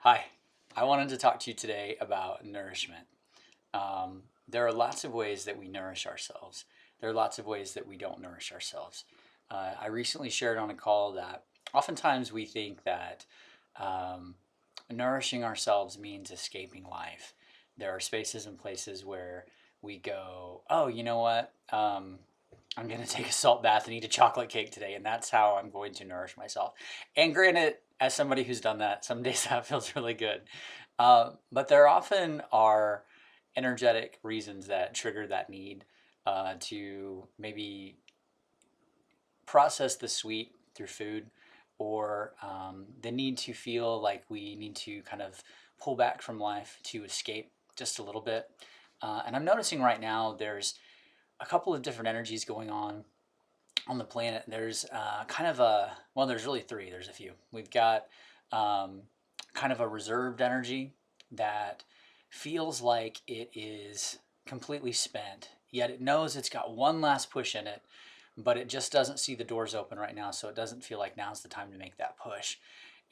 Hi, I wanted to talk to you today about nourishment. There are lots of ways that we nourish ourselves. There are lots of ways that we don't nourish ourselves. I recently shared on a call that oftentimes we think that um, nourishing ourselves means escaping life. There are spaces and places where we go, oh, you know what? I'm going to take a salt bath and eat a chocolate cake today, and that's how I'm going to nourish myself. And granted, as somebody who's done that, some days that feels really good. But there often are energetic reasons that trigger that need to maybe process the sweet through food, or the need to feel like we need to kind of pull back from life to escape just a little bit. And I'm noticing right now there's a couple of different energies going on the planet. There's kind of well, there's really three. There's a few. We've got um, kind of a reserved energy that feels like it is completely spent, yet it knows it's got one last push in it, but it just doesn't see the doors open right now, so it doesn't feel like now's the time to make that push.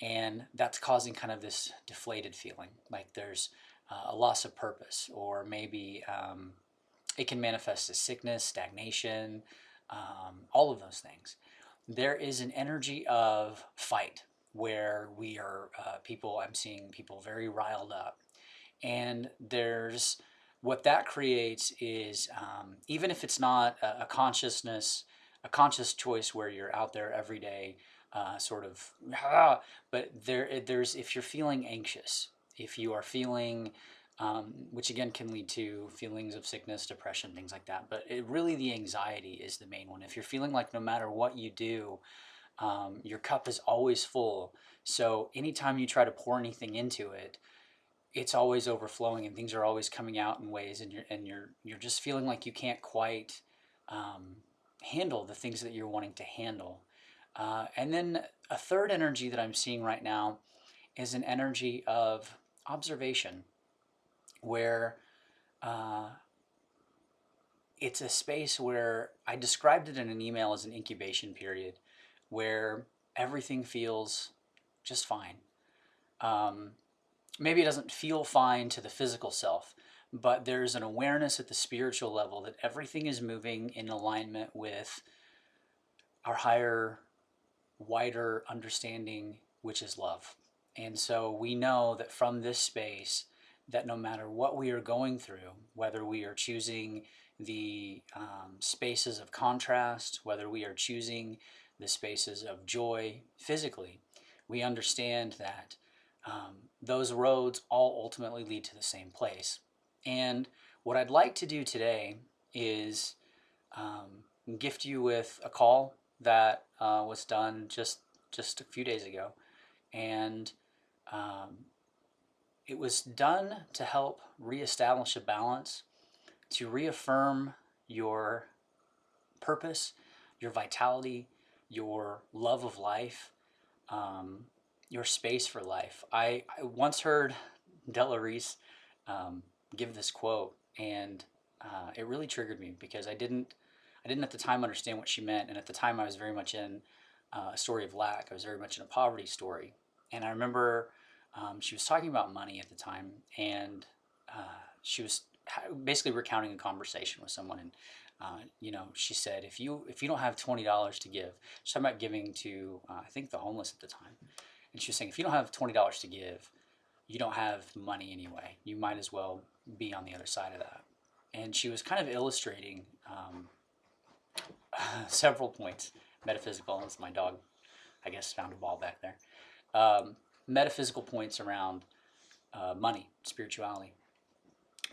And that's causing kind of this deflated feeling, like there's a loss of purpose, or maybe it can manifest as sickness, stagnation, all of those things. There is an energy of fight where we are people, I'm seeing people very riled up. And there's what that creates is even if it's not a consciousness, a conscious choice where you're out there every day, sort of, but there's if you're feeling anxious, if you are feeling which again can lead to feelings of sickness, depression, things like that. But really, the anxiety is the main one. If you're feeling like no matter what you do, your cup is always full. So anytime you try to pour anything into it, it's always overflowing, and things are always coming out in ways, and you're just feeling like you can't quite um, handle the things that you're wanting to handle. And then a third energy that I'm seeing right now is an energy of observation, where uh, it's a space where I described it in an email as an incubation period where everything feels just fine. Um, Maybe it doesn't feel fine to the physical self, but there's an awareness at the spiritual level that everything is moving in alignment with our higher, wider understanding, which is love. And so we know that from this space, that no matter what we are going through, whether we are choosing the spaces of contrast, whether we are choosing the spaces of joy physically, we understand that those roads all ultimately lead to the same place. And what I'd like to do today is gift you with a call that was done just a few days ago, and um, it was done to help reestablish a balance, to reaffirm your purpose, your vitality, your love of life, um, your space for life. I once heard Della Reese um, give this quote, and it really triggered me because I didn't at the time understand what she meant, and at the time I was very much in a story of lack. I was very much in a poverty story, and I remember she was talking about money at the time, and she was basically recounting a conversation with someone, and she said, if you don't have $20 to give, she's talking about giving to I think the homeless at the time, and she was saying if you don't have $20 to give, you don't have money anyway. You might as well be on the other side of that. And she was kind of illustrating several points. Metaphysical, as my dog, I guess, found a ball back there. Metaphysical points around money, spirituality.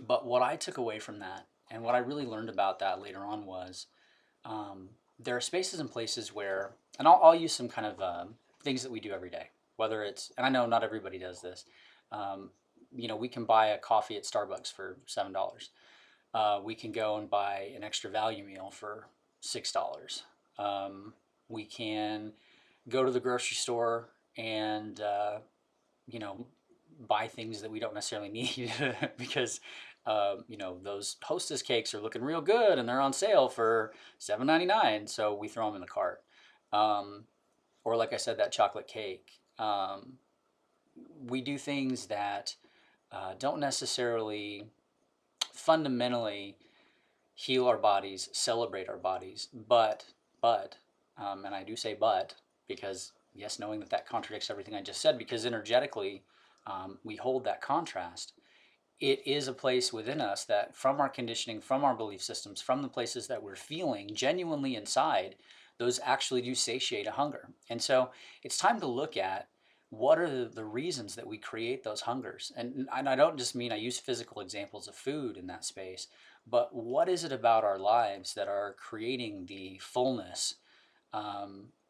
But what I took away from that, and what I really learned about that later on, was there are spaces and places where, and I'll use some kind of things that we do every day, whether it's, and I know not everybody does this, um, we can buy a coffee at Starbucks for $7. We can go and buy an extra value meal for $6. We can go to the grocery store and you know buy things that we don't necessarily need because those Hostess cakes are looking real good and they're on sale for $7.99, so we throw them in the cart. Um, or like I said, that chocolate cake. we do things that don't necessarily fundamentally heal our bodies, celebrate our bodies, but, and I do say but because yes, knowing that that contradicts everything I just said, because energetically we hold that contrast. It is a place within us that, from our conditioning, from our belief systems, from the places that we're feeling genuinely inside, those actually do satiate a hunger. And so it's time to look at what are the reasons that we create those hungers. And I don't just mean, I use physical examples of food in that space, but what is it about our lives that are creating the fullness,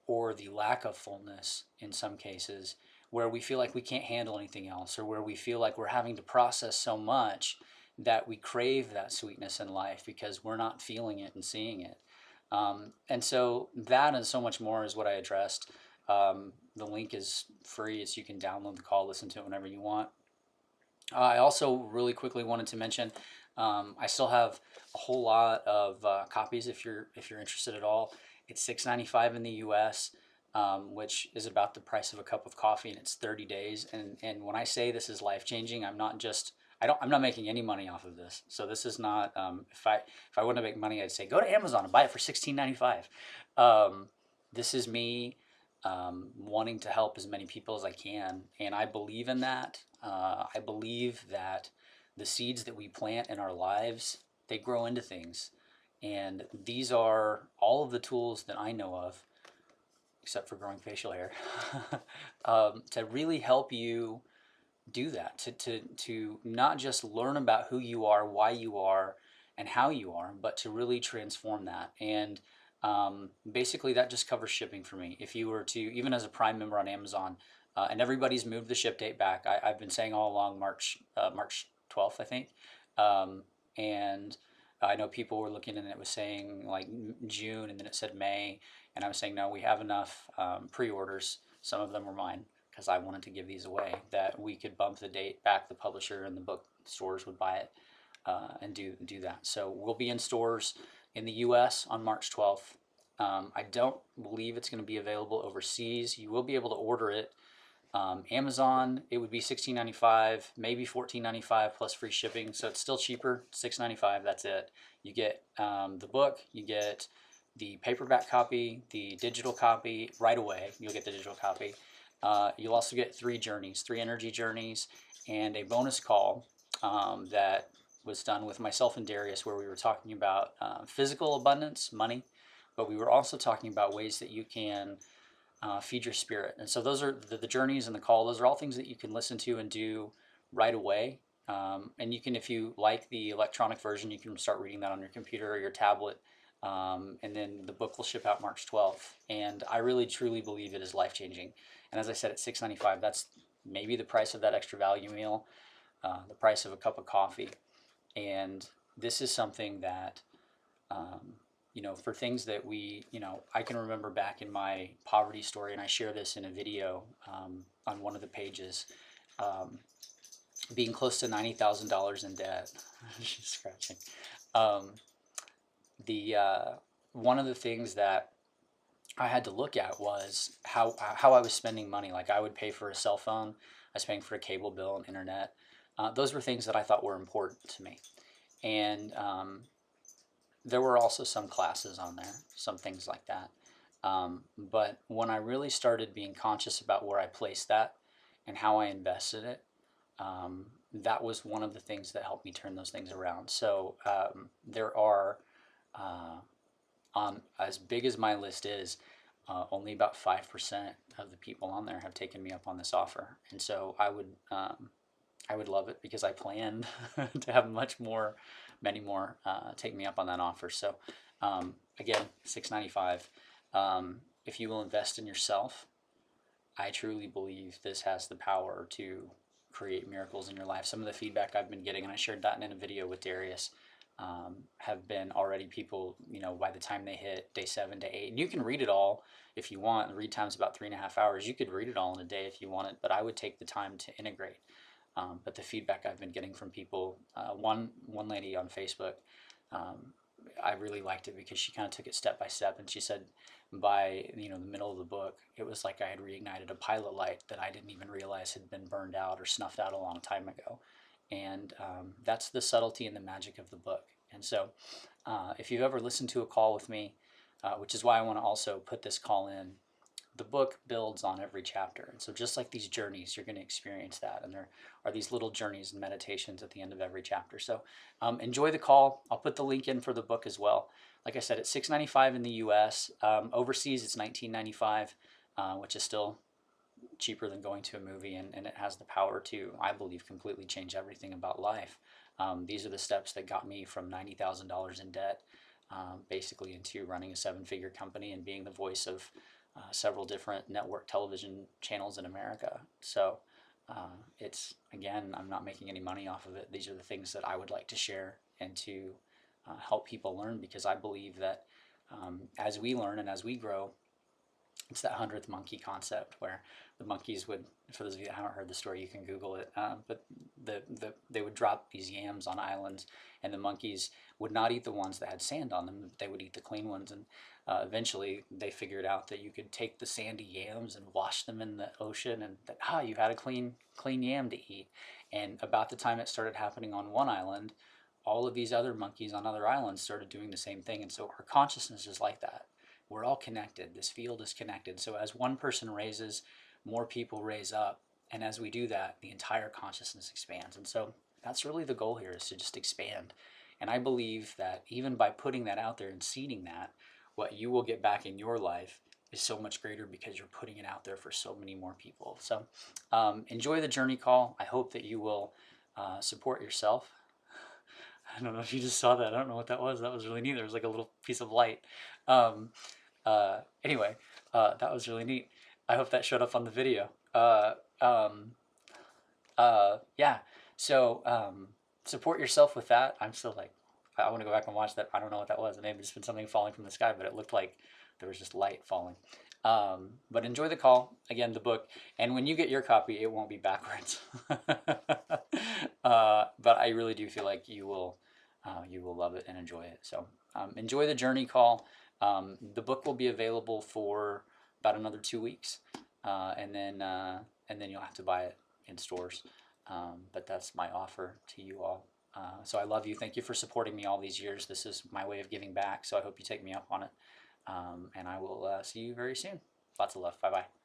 or the lack of fullness in some cases, where we feel like we can't handle anything else, or where we feel like we're having to process so much that we crave that sweetness in life because we're not feeling it and seeing it. And so that and so much more is what I addressed. The link is free, so you can download the call, listen to it whenever you want. I also really quickly wanted to mention I still have a whole lot of copies if you're interested at all. It's $6.95 in the U.S., which is about the price of a cup of coffee, and it's 30 days. And when I say this is life changing, I'm not making any money off of this. So this is not if I wanted to make money, I'd say go to Amazon and buy it for $16.95. This is me wanting to help as many people as I can, and I believe in that. I believe that the seeds that we plant in our lives, they grow into things. And these are all of the tools that I know of, except for growing facial hair, to really help you do that, to not just learn about who you are, why you are, and how you are, but to really transform that. And basically that just covers shipping for me. If you were to, even as a Prime member on Amazon, and everybody's moved the ship date back. I've been saying all along March 12th, I think. And I know people were looking and it was saying like June, and then it said May. And I was saying, no, we have enough pre-orders. Some of them were mine because I wanted to give these away, that we could bump the date back. The publisher and the book stores would buy it and do that. So we'll be in stores in the US on March 12th. I don't believe it's going to be available overseas. You will be able to order it. Amazon, it would be $16.95, maybe $14.95 plus free shipping, so it's still cheaper. $6.95, that's it. You get the book, you get the paperback copy, the digital copy right away. You'll get the digital copy. You'll also get 3 journeys, 3 energy journeys, and a bonus call that was done with myself and Darius, where we were talking about physical abundance, money, but we were also talking about ways that you can feed your spirit. And so those are the journeys and the call. Those are all things that you can listen to and do right away. And you can, if you like the electronic version, you can start reading that on your computer or your tablet. And then the book will ship out March 12th. And I really, truly believe it is life-changing. And as I said, at $6.95, that's maybe the price of that extra value meal, the price of a cup of coffee. And this is something that for things that I can remember back in my poverty story, and I share this in a video on one of the pages, being close to $90,000 in debt. She's scratching. One of the things that I had to look at was how I was spending money. Like I would pay for a cell phone, I was paying for a cable bill and internet. Those were things that I thought were important to me. And there were also some classes on there, some things like that. But when I really started being conscious about where I placed that and how I invested it, that was one of the things that helped me turn those things around. So there are, on as big as my list is, only about 5% of the people on there have taken me up on this offer. And so I would love it, because I planned to have many more take me up on that offer. So again, $6.95. If you will invest in yourself, I truly believe this has the power to create miracles in your life. Some of the feedback I've been getting, and I shared that in a video with Darius, have been already people, by the time they hit day 7 to 8, and you can read it all if you want. The read time's about 3.5 hours. You could read it all in a day if you wanted, but I would take the time to integrate. But the feedback I've been getting from people, one lady on Facebook, I really liked it because she kind of took it step by step, and she said, by the middle of the book, it was like I had reignited a pilot light that I didn't even realize had been burned out or snuffed out a long time ago. And that's the subtlety and the magic of the book. And so if you've ever listened to a call with me, which is why I want to also put this call in, the book builds on every chapter. And so just like these journeys, you're going to experience that. And there are these little journeys and meditations at the end of every chapter. So enjoy the call. I'll put the link in for the book as well. Like I said, it's $6.95 in the US. Overseas, it's $19.95, which is still cheaper than going to a movie. And it has the power to, I believe, completely change everything about life. These are the steps that got me from $90,000 in debt, basically into running a 7-figure company and being the voice of several different network television channels in America. So it's, again, I'm not making any money off of it. These are the things that I would like to share and to help people learn, because I believe that as we learn and as we grow, it's that 100th monkey concept where the monkeys would, for those of you that haven't heard the story, you can Google it, but they would drop these yams on islands, and the monkeys would not eat the ones that had sand on them. They would eat the clean ones, and eventually they figured out that you could take the sandy yams and wash them in the ocean, and that, you had a clean yam to eat. And about the time it started happening on one island, all of these other monkeys on other islands started doing the same thing. And so our consciousness is like that. We're all connected. This field is connected. So as one person raises, more people raise up. And as we do that, the entire consciousness expands. And so that's really the goal here, is to just expand. And I believe that even by putting that out there and seeding that, what you will get back in your life is so much greater, because you're putting it out there for so many more people. So enjoy the journey call. I hope that you will support yourself. I don't know if you just saw that. I don't know what that was. That was really neat. There was like a little piece of light. Anyway, that was really neat. I hope that showed up on the video. Yeah. So support yourself with that. I'm still like, I want to go back and watch that. I don't know what that was. It may have just been something falling from the sky, but it looked like there was just light falling. But enjoy the call. Again, the book. And when you get your copy, it won't be backwards. But I really do feel like you will love it and enjoy it. So enjoy the journey call. The book will be available for about another 2 weeks, and then you'll have to buy it in stores. But that's my offer to you all. So I love you. Thank you for supporting me all these years. This is my way of giving back. So I hope you take me up on it. And I will see you very soon. Lots of love. Bye-bye.